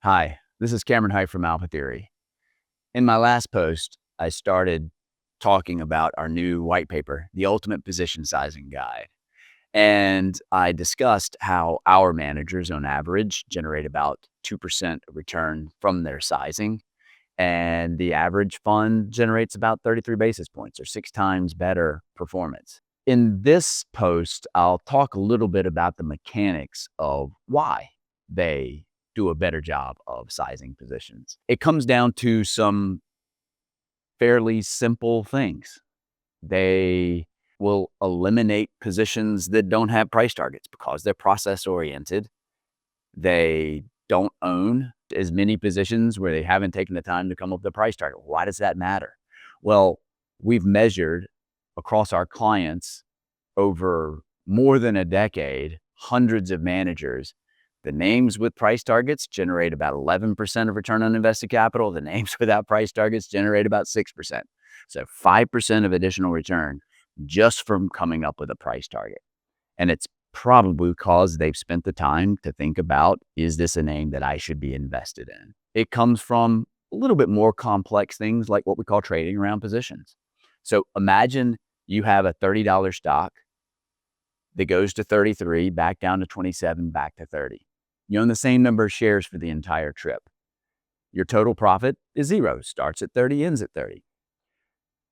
Hi, this is Cameron Hight from Alpha Theory. In my last post, I started talking about our new white paper, the Ultimate Position Sizing Guide. And I discussed how our managers on average generate about 2% of return from their sizing. And the average fund generates about 33 basis points or 6 times better performance. In this post, I'll talk a little bit about the mechanics of why they do a better job of sizing positions. It comes down to some fairly simple things. They will eliminate positions that don't have price targets because they're process oriented. They don't own as many positions where they haven't taken the time to come up with a price target. Why does that matter? Well, we've measured across our clients over more than a decade, hundreds of managers. The names with price targets generate about 11% of return on invested capital. The names without price targets generate about 6%. So 5% of additional return just from coming up with a price target. And it's probably because they've spent the time to think about, is this a name that I should be invested in? It comes from a little bit more complex things like what we call trading around positions. So imagine you have a $30 stock that goes to 33, back down to 27, back to 30. You own the same number of shares for the entire trip. Your total profit is zero, starts at 30, ends at 30.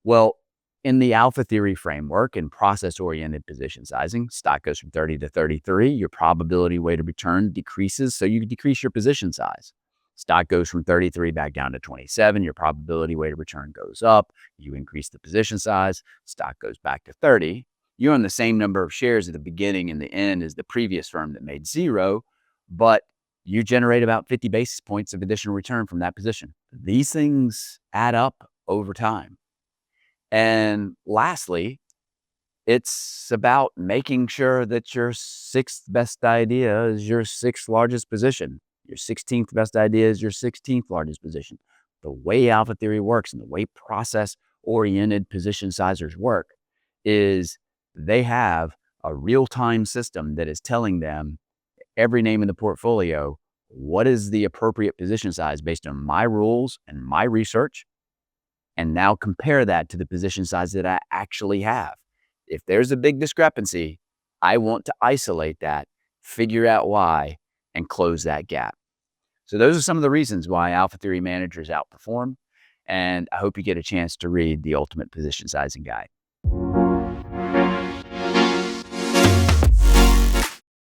Well, in the alpha theory framework and process-oriented position sizing, stock goes from 30 to 33, your probability weighted return decreases, so you decrease your position size. Stock goes from 33 back down to 27, your probability weighted return goes up, you increase the position size, stock goes back to 30. You own the same number of shares at the beginning and the end as the previous firm that made zero, but you generate about 50 basis points of additional return from that position. These things add up over time. And lastly, it's about making sure that your sixth best idea is your sixth largest position. Your 16th best idea is your 16th largest position. The way alpha theory works and the way process-oriented position sizers work is they have a real-time system that is telling them every name in the portfolio, what is the appropriate position size based on my rules and my research, and now compare that to the position size that I actually have. If there's a big discrepancy, I want to isolate that, figure out why, and close that gap. So those are some of the reasons why alpha theory managers outperform. And I hope you get a chance to read the Ultimate Position Sizing Guide.